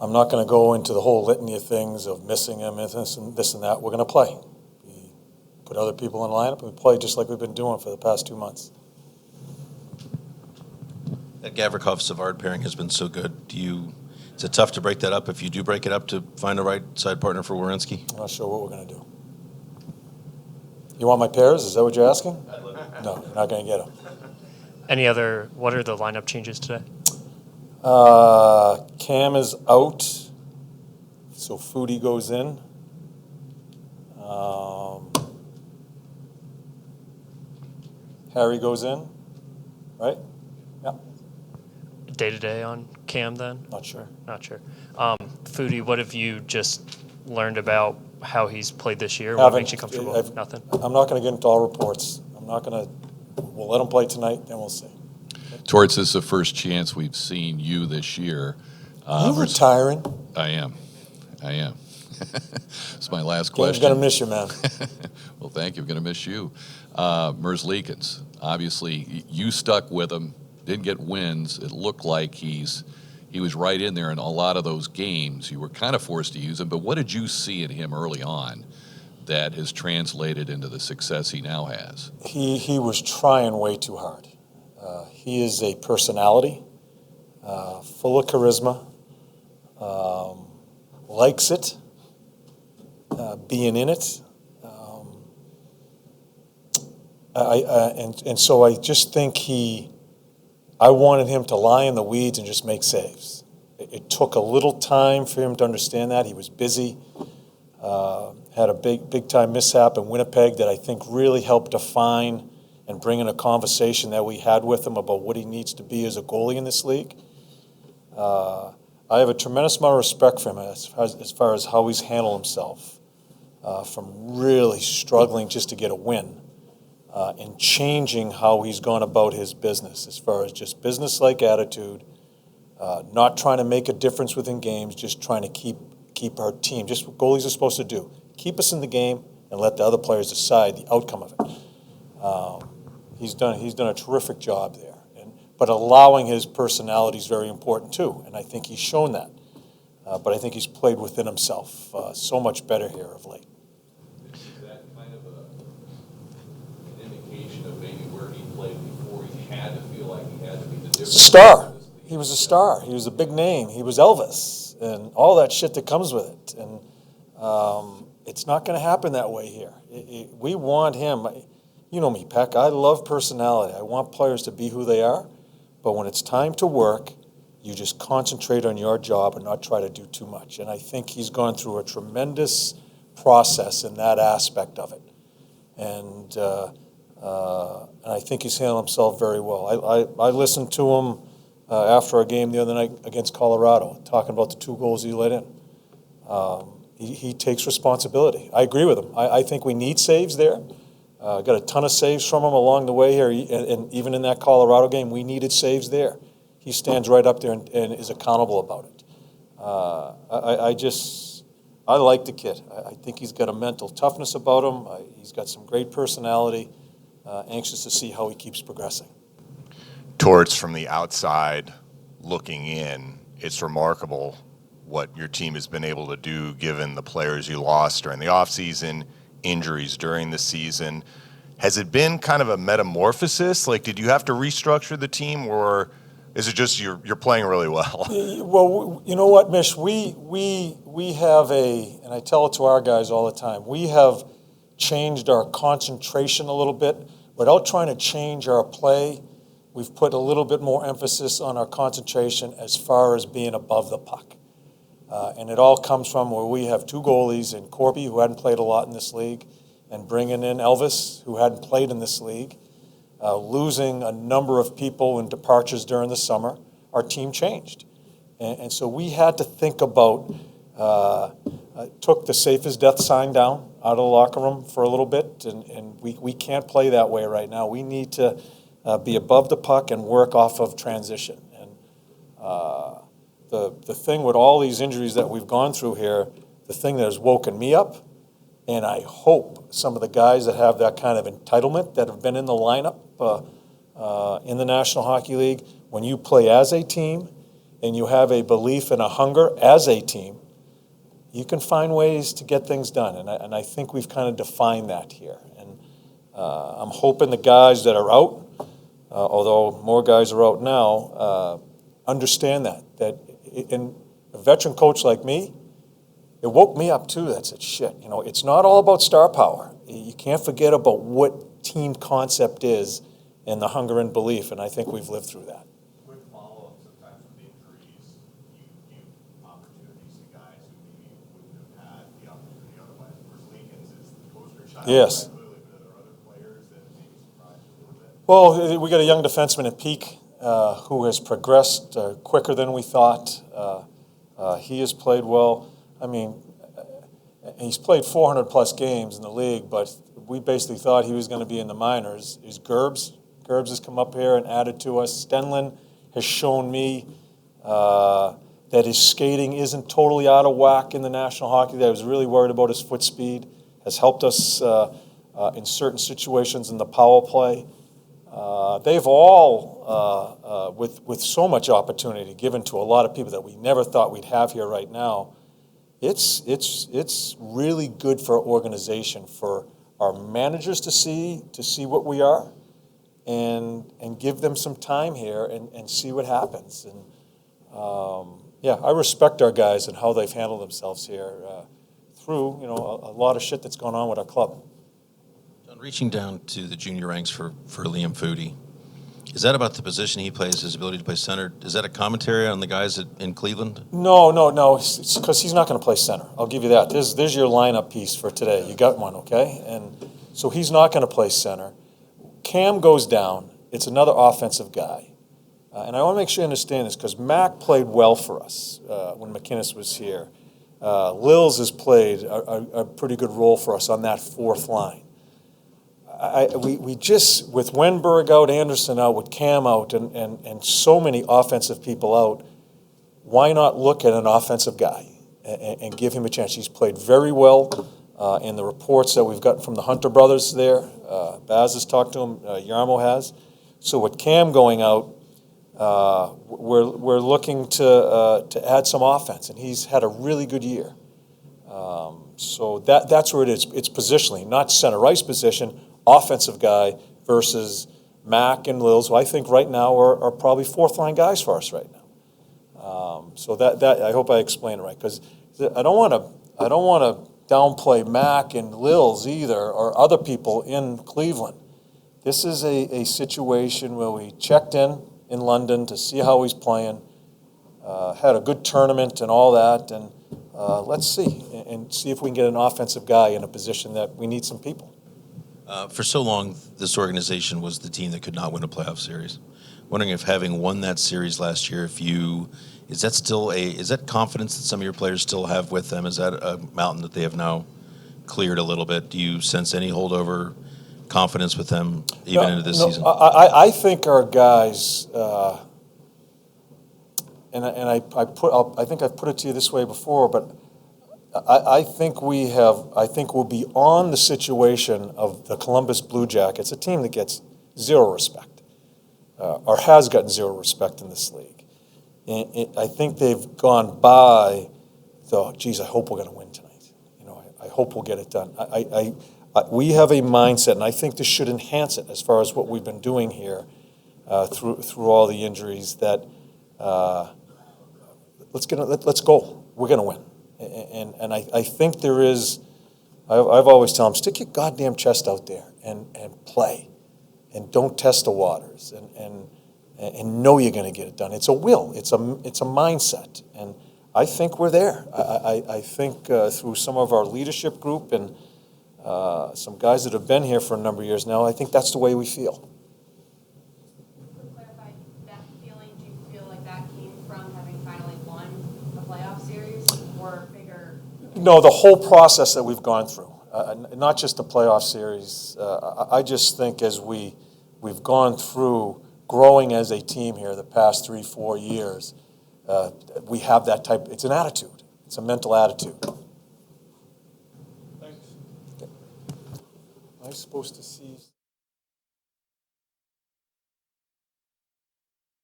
I'm not going to go into the whole litany of things of missing him and this and that. We're going to play. We put other people in lineup and we play just like we've been doing for the past 2 months. That Gavrikov-Savard pairing has been so good. Is it tough to break that up if you do break it up to find a right side partner for Werenski? I'm not sure what we're going to do. You want my pairs? Is that what you're asking? No, you're not going to get them. What are the lineup changes today? Cam is out, so Foodie goes in. Harry goes in, right? Yeah. Day-to-day on Cam then? Not sure. Not sure. Foodie, what have you just learned about how he's played this year? What makes you comfortable? Nothing? I'm not going to get into all reports. We'll let him play tonight, then we'll see. Torts, this is the first chance we've seen you this year. You retiring? I am. It's my last I'm question. going to miss you, man. Well, thank you. I'm going to miss you. Merzlikins, obviously, you stuck with him, didn't get wins. It looked like he was right in there in a lot of those games. You were kind of forced to use him, but what did you see in him early on that has translated into the success he now has? He was trying way too hard. He is a personality, full of charisma, likes it, being in it. And so I just think I wanted him to lie in the weeds and just make saves. It took a little time for him to understand that. He was busy, had a big time mishap in Winnipeg that I think really helped define and bring in a conversation that we had with him about what he needs to be as a goalie in this league. I have a tremendous amount of respect for him as far as how he's handled himself, from really struggling just to get a win, and changing how he's gone about his business as far as just business-like attitude, not trying to make a difference within games, just trying to keep our team, just what goalies are supposed to do, keep us in the game and let the other players decide the outcome of it. He's done a terrific job there, but allowing his personality is very important too, and I think he's shown that. But I think he's played within himself so much better here of late. Is that kind of an indication of maybe where he played before? He had to feel like he had to be the difference. Star. He was a star. He was a big name. He was Elvis, and all that shit that comes with it. And it's not going to happen that way here. We want him. You know me, Peck. I love personality. I want players to be who they are. But when it's time to work, you just concentrate on your job and not try to do too much. And I think he's gone through a tremendous process in that aspect of it. And I think he's handled himself very well. I listened to him after a game the other night against Colorado, talking about the 2 goals he let in. He takes responsibility. I agree with him. I think we need saves there. Got a ton of saves from him along the way here, and even in that Colorado game, we needed saves there. He stands right up there and is accountable about it. I like the kid. I think he's got a mental toughness about him. He's got some great personality. Anxious to see how he keeps progressing. Torts, from the outside looking in, it's remarkable what your team has been able to do given the players you lost during the offseason, injuries during the season. Has it been kind of a metamorphosis? Like, did you have to restructure the team, or is it just you're playing really well? Well, you know what, Mish? We have and I tell it to our guys all the time, we have changed our concentration a little bit. Without trying to change our play, we've put a little bit more emphasis on our concentration as far as being above the puck. And it all comes from where we have 2 goalies in Corby, who hadn't played a lot in this league, and bringing in Elvis, who hadn't played in this league, losing a number of people in departures during the summer. Our team changed. And so we had to think about, took the safe as death sign down out of the locker room for a little bit, and we can't play that way right now. We need to be above the puck and work off of transition. And the thing with all these injuries that we've gone through here, the thing that has woken me up, and I hope some of the guys that have that kind of entitlement that have been in the lineup in the National Hockey League, when you play as a team and you have a belief and a hunger as a team, you can find ways to get things done. And I think we've kind of defined that here. And I'm hoping the guys that are out, although more guys are out now, understand that in a veteran coach like me, it woke me up too. That said, shit, it's not all about star power. You can't forget about what team concept is and the hunger and belief, and I think we've lived through that. Quick follow-up, sometimes with injuries, you give opportunities to guys who maybe wouldn't have had the opportunity otherwise. Of course, Lincoln's is the poster child. Yes. Clearly, but are there other players that maybe surprised you a little bit? Well, we got a young defenseman at Peak who has progressed quicker than we thought. He has played well. I mean, he's played 400-plus games in the league, but we basically thought he was going to be in the minors. Is Gerbs. Gerbs has come up here and added to us. Stenlin has shown me that his skating isn't totally out of whack in the National Hockey League. I was really worried about his foot speed. Has helped us in certain situations in the power play. They've all, with so much opportunity given to a lot of people that we never thought we'd have here right now, it's really good for our organization, for our managers to see what we are, and give them some time here and see what happens. And I respect our guys and how they've handled themselves here through a lot of shit that's going on with our club. John, reaching down to the junior ranks for Liam Foudy, is that about the position he plays, his ability to play center? Is that a commentary on the guys in Cleveland? No, because he's not going to play center. I'll give you that. There's your lineup piece for today. You got one, okay? And so he's not going to play center. Cam goes down. It's another offensive guy. And I want to make sure you understand this because Mac played well for us when McInnes was here. Lils has played a pretty good role for us on that fourth line. We just, with Wenberg out, Anderson out, with Cam out, and so many offensive people out, why not look at an offensive guy and give him a chance? He's played very well in the reports that we've gotten from the Hunter brothers there. Baz has talked to him, Yarmo has. So with Cam going out, we're looking to add some offense, and he's had a really good year. So that's where it is. It's positionally, not center ice position, offensive guy versus Mac and Lils, who I think right now are probably fourth-line guys for us right now. So that I hope I explained it right, because I don't want to downplay Mac and Lils either, or other people in Cleveland. This is a situation where we checked in London to see how he's playing, had a good tournament and all that, and let's see if we can get an offensive guy in a position that we need some people. For so long, this organization was the team that could not win a playoff series. Wondering if having won that series last year, is that confidence that some of your players still have with them? Is that a mountain that they have now cleared a little bit? Do you sense any holdover confidence with them even into this season? I think our guys, and I think I've put it to you this way before, but I think we'll be on the situation of the Columbus Blue Jackets, a team that gets zero respect, or has gotten zero respect in this league. And I think they've gone by I hope we're going to win tonight. I hope we'll get it done. We have a mindset, and I think this should enhance it as far as what we've been doing here through all the injuries. That let's go. We're going to win. And I think there is. I've always told them, stick your goddamn chest out there and play, and don't test the waters, and know you're going to get it done. It's a will. It's a mindset, and I think we're there. I think through some of our leadership group and some guys that have been here for a number of years now, I think that's the way we feel. To clarify, that feeling, do you feel like that came from having finally won a playoff series, or bigger? No, the whole process that we've gone through, not just the playoff series. I just think as we've gone through growing as a team here the past 3-4 years, we have that type. It's an attitude. It's a mental attitude. Thanks. Am I supposed to see?